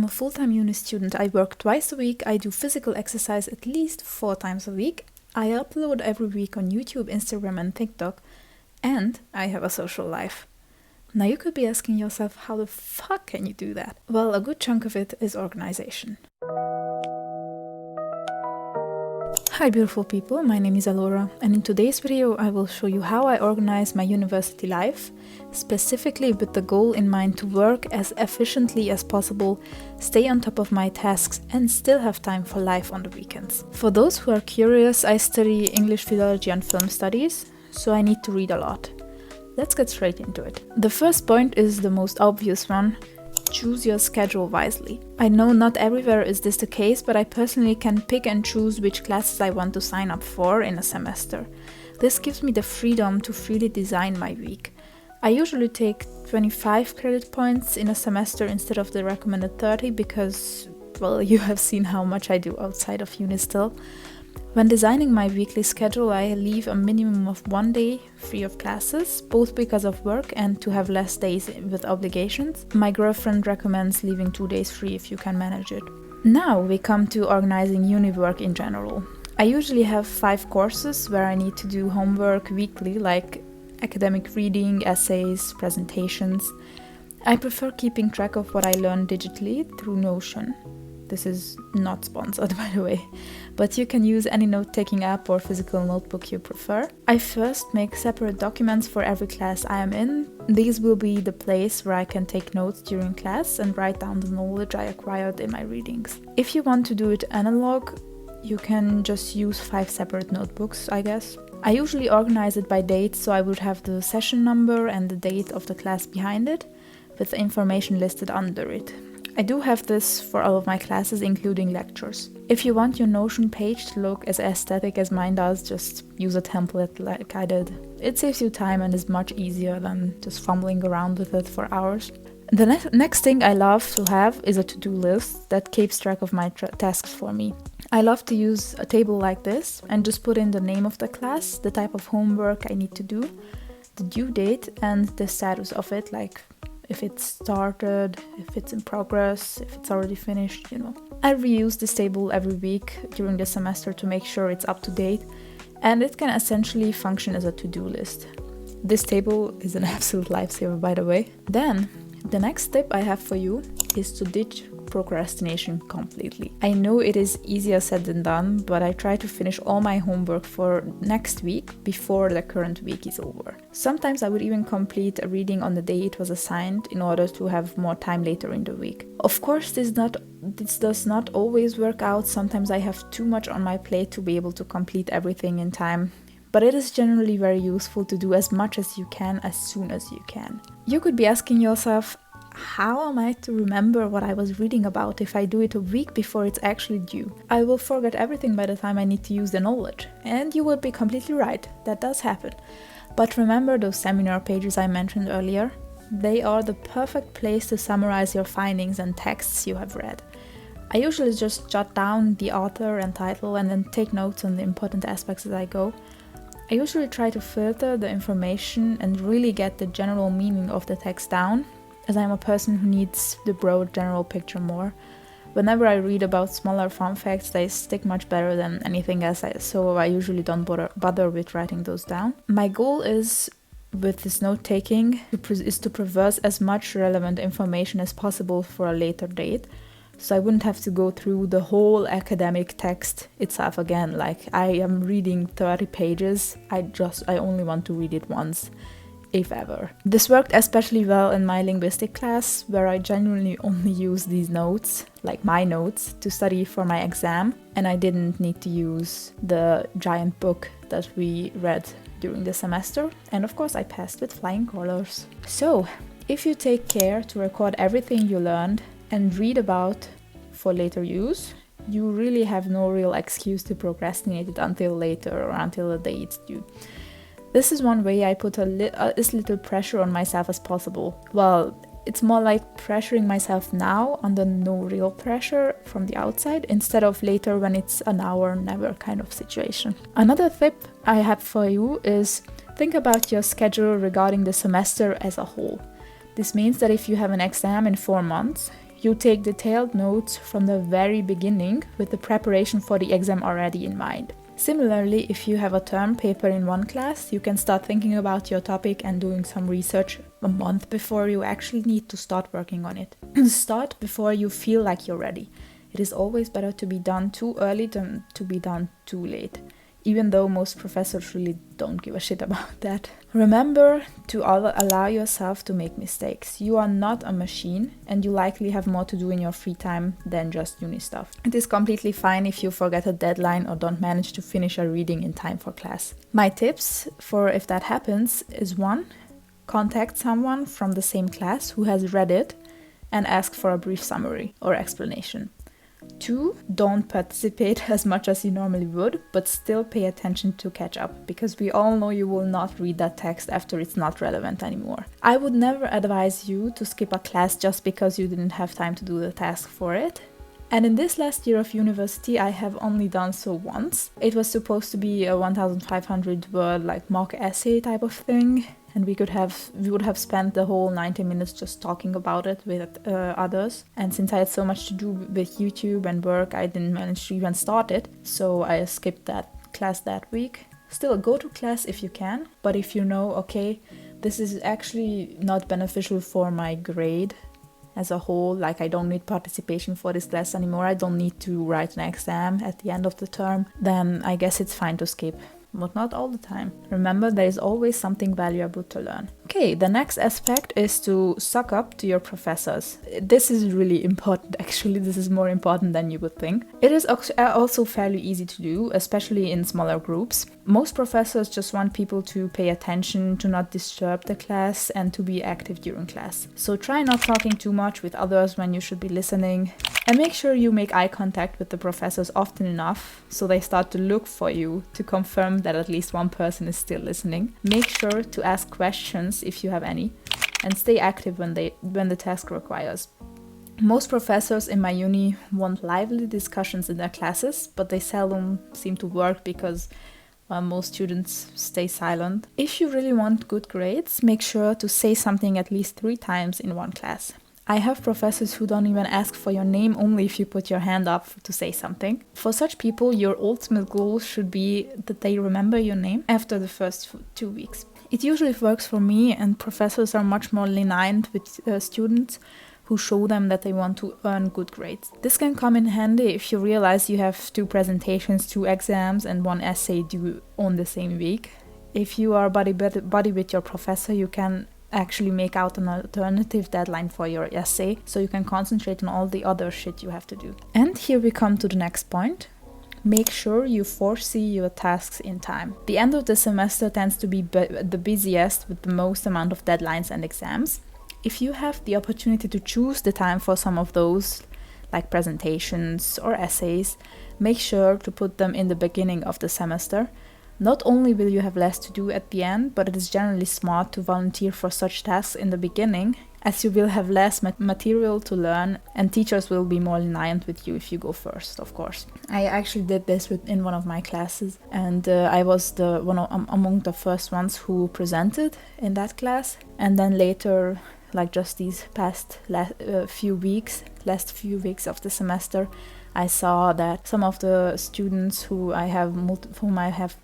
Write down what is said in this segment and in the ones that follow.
I'm a full-time uni student. I work twice a week. I do physical exercise at least 4 times a week. I upload every week on YouTube, Instagram, and TikTok. And I have a social life. Now you could be asking yourself, how the fuck can you do that? Well, a good chunk of it is organization. Hi beautiful people, my name is Alora, and in today's video I will show you how I organize my university life, specifically with the goal in mind to work as efficiently as possible, stay on top of my tasks and still have time for life on the weekends. For those who are curious, I study English philology and film studies, so I need to read a lot. Let's get straight into it. The first point is the most obvious one. Choose your schedule wisely. I know not everywhere is this the case, but I personally can pick and choose which classes I want to sign up for in a semester. This gives me the freedom to freely design my week. I usually take 25 credit points in a semester instead of the recommended 30 because, well, you have seen how much I do outside of uni still. When designing my weekly schedule, I leave a minimum of 1 day free of classes, both because of work and to have less days with obligations. My girlfriend recommends leaving 2 days free if you can manage it. Now we come to organizing uni work in general. I usually have 5 courses where I need to do homework weekly, like academic reading, essays, presentations. I prefer keeping track of what I learn digitally through Notion. This is not sponsored, by the way, but you can use any note-taking app or physical notebook you prefer. I first make separate documents for every class I am in. These will be the place where I can take notes during class and write down the knowledge I acquired in my readings. If you want to do it analog, you can just use 5 separate notebooks, I guess. I usually organize it by date, so I would have the session number and the date of the class behind it, with the information listed under it. I do have this for all of my classes, including lectures. If you want your Notion page to look as aesthetic as mine does, just use a template like I did. It saves you time and is much easier than just fumbling around with it for hours. The next thing I love to have is a to-do list that keeps track of my tasks for me. I love to use a table like this and just put in the name of the class, the type of homework I need to do, the due date and the status of it, like if it's started, if it's in progress, if it's already finished, I reuse this table every week during the semester to make sure it's up to date, and it can essentially function as a to-do list. This table is an absolute lifesaver, by the way. Then, the next tip I have for you is to ditch procrastination completely. I know it is easier said than done, but I try to finish all my homework for next week before the current week is over. Sometimes I would even complete a reading on the day it was assigned in order to have more time later in the week. Of course, this does not always work out. Sometimes I have too much on my plate to be able to complete everything in time. But it is generally very useful to do as much as you can as soon as you can. You could be asking yourself, how am I to remember what I was reading about if I do it a week before it's actually due? I will forget everything by the time I need to use the knowledge. And you would be completely right, that does happen. But remember those seminar pages I mentioned earlier? They are the perfect place to summarize your findings and texts you have read. I usually just jot down the author and title and then take notes on the important aspects as I go. I usually try to filter the information and really get the general meaning of the text down, as I'm a person who needs the broad general picture more. Whenever I read about smaller fun facts, they stick much better than anything else, so I usually don't bother with writing those down. My goal is, with this note-taking, is to preserve as much relevant information as possible for a later date, so I wouldn't have to go through the whole academic text itself again. Like, I am reading 30 pages, I only want to read it once, if ever. This worked especially well in my linguistic class, where I genuinely only use these notes, like my notes, to study for my exam, and I didn't need to use the giant book that we read during the semester, and of course I passed with flying colors. So, if you take care to record everything you learned and read about for later use, you really have no real excuse to procrastinate it until later or until the day it's due. This is one way I put as little pressure on myself as possible. Well, it's more like pressuring myself now under no real pressure from the outside, instead of later when it's a now or never kind of situation. Another tip I have for you is think about your schedule regarding the semester as a whole. This means that if you have an exam in 4 months, You take detailed notes from the very beginning with the preparation for the exam already in mind. Similarly, if you have a term paper in one class, you can start thinking about your topic and doing some research a month before you actually need to start working on it. Start before you feel like you're ready. It is always better to be done too early than to be done too late, even though most professors really don't give a shit about that. Remember to allow yourself to make mistakes. You are not a machine, and you likely have more to do in your free time than just uni stuff. It is completely fine if you forget a deadline or don't manage to finish a reading in time for class. My tips for if that happens is 1. Contact someone from the same class who has read it and ask for a brief summary or explanation. 2. Don't participate as much as you normally would, but still pay attention to catch up, because we all know you will not read that text after it's not relevant anymore. I would never advise you to skip a class just because you didn't have time to do the task for it. And in this last year of university, I have only done so once. It was supposed to be a 1500 word like mock essay type of thing, and we would have spent the whole 90 minutes just talking about it with others. And since I had so much to do with YouTube and work, I didn't manage to even start it, so I skipped that class that week. Still, go to class if you can, but if you know, okay, this is actually not beneficial for my grade as a whole, like I don't need participation for this class anymore, I don't need to write an exam at the end of the term, then I guess it's fine to skip. But not all the time. Remember, there is always something valuable to learn. Okay, the next aspect is to suck up to your professors. This is really important, actually. This is more important than you would think. It is also fairly easy to do, especially in smaller groups. Most professors just want people to pay attention, to not disturb the class, and to be active during class. So try not talking too much with others when you should be listening. And make sure you make eye contact with the professors often enough so they start to look for you to confirm that at least one person is still listening. Make sure to ask questions if you have any, and stay active when the task requires. Most professors in my uni want lively discussions in their classes, but they seldom seem to work because most students stay silent. If you really want good grades, make sure to say something at least 3 times in one class. I have professors who don't even ask for your name, only if you put your hand up to say something. For such people, your ultimate goal should be that they remember your name after the first 2 weeks. It usually works for me, and professors are much more lenient with students who show them that they want to earn good grades. This can come in handy if you realize you have 2 presentations, 2 exams, and 1 essay due on the same week. If you are buddy with your professor, you can actually make out an alternative deadline for your essay, so you can concentrate on all the other shit you have to do. And here we come to the next point. Make sure you foresee your tasks in time. The end of the semester tends to be the busiest with the most amount of deadlines and exams. If you have the opportunity to choose the time for some of those, like presentations or essays, make sure to put them in the beginning of the semester. Not only will you have less to do at the end, but it is generally smart to volunteer for such tasks in the beginning, as you will have less material to learn, and teachers will be more lenient with you if you go first, of course. I actually did this in one of my classes, and I was among the first ones who presented in that class, and then later, like just these last few weeks of the semester, I saw that some of the students whom I have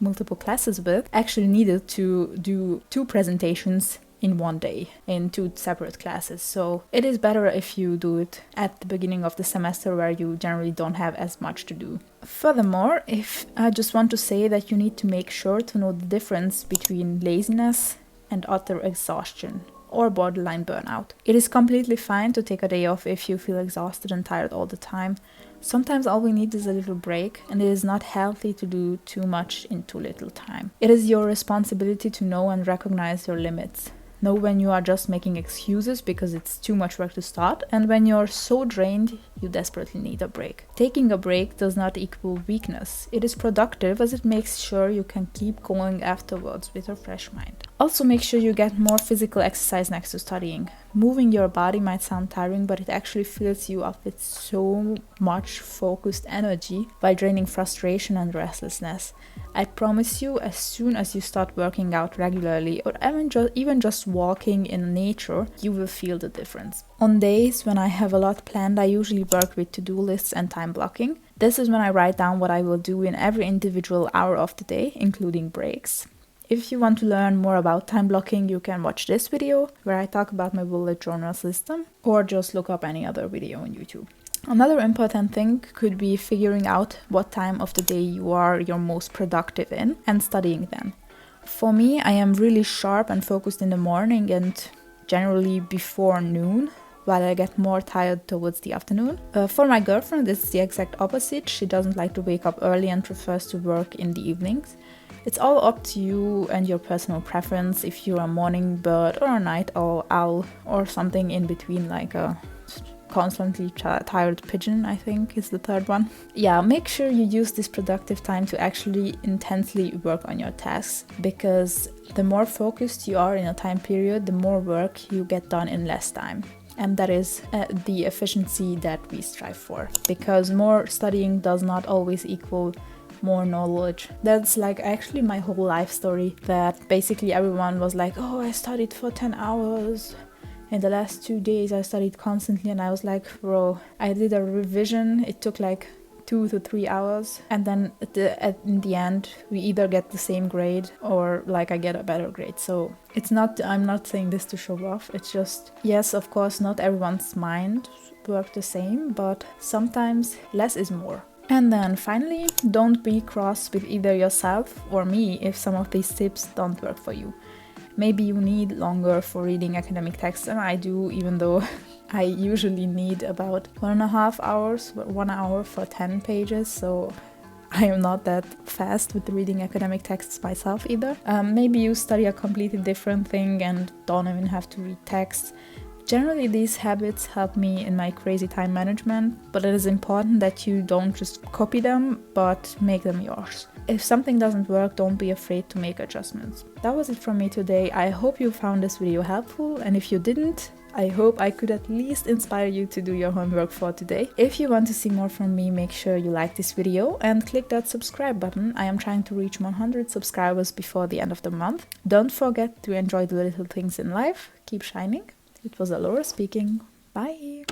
multiple classes with actually needed to do 2 presentations in one day in 2 separate classes. So it is better if you do it at the beginning of the semester where you generally don't have as much to do. Furthermore, I just want to say that you need to make sure to know the difference between laziness and utter exhaustion, or borderline burnout. It is completely fine to take a day off if you feel exhausted and tired all the time. Sometimes all we need is a little break, and it is not healthy to do too much in too little time. It is your responsibility to know and recognize your limits. Know when you are just making excuses because it's too much work to start, and when you're so drained you desperately need a break. Taking a break does not equal weakness. It is productive, as it makes sure you can keep going afterwards with a fresh mind. Also, make sure you get more physical exercise next to studying. Moving your body might sound tiring, but it actually fills you up with so much focused energy while draining frustration and restlessness. I promise you, as soon as you start working out regularly, or even just walking in nature, you will feel the difference. On days when I have a lot planned, I usually work with to-do lists and time blocking. This is when I write down what I will do in every individual hour of the day, including breaks. If you want to learn more about time blocking, you can watch this video where I talk about my bullet journal system, or just look up any other video on YouTube. Another important thing could be figuring out what time of the day you are your most productive in and studying then. For me, I am really sharp and focused in the morning and generally before noon, while I get more tired towards the afternoon. For my girlfriend, it's the exact opposite. She doesn't like to wake up early and prefers to work in the evenings. It's all up to you and your personal preference, if you're a morning bird or a night owl or something in between, like a constantly tired pigeon, I think is the third one. Yeah, make sure you use this productive time to actually intensely work on your tasks, because the more focused you are in a time period, the more work you get done in less time. And that is the efficiency that we strive for, because more studying does not always equal more knowledge. That's like actually my whole life story, that basically everyone was like, oh, I studied for 10 hours. In the last 2 days I studied constantly, and I was like, bro, I did a revision, it took like 2 to 3 hours, and then in the end we either get the same grade or like I get a better grade. So it's not, I'm not saying this to show off, it's just, yes, of course not everyone's mind work the same, but sometimes less is more. And then finally, don't be cross with either yourself or me if some of these tips don't work for you. Maybe you need longer for reading academic texts than I do, even though I usually need about 1.5 hours, 1 hour for 10 pages, so I am not that fast with reading academic texts myself either. Maybe you study a completely different thing and don't even have to read texts. Generally, these habits help me in my crazy time management, but it is important that you don't just copy them, but make them yours. If something doesn't work, don't be afraid to make adjustments. That was it from me today. I hope you found this video helpful, and if you didn't, I hope I could at least inspire you to do your homework for today. If you want to see more from me, make sure you like this video and click that subscribe button. I am trying to reach 100 subscribers before the end of the month. Don't forget to enjoy the little things in life. Keep shining. It was Alora speaking. Bye!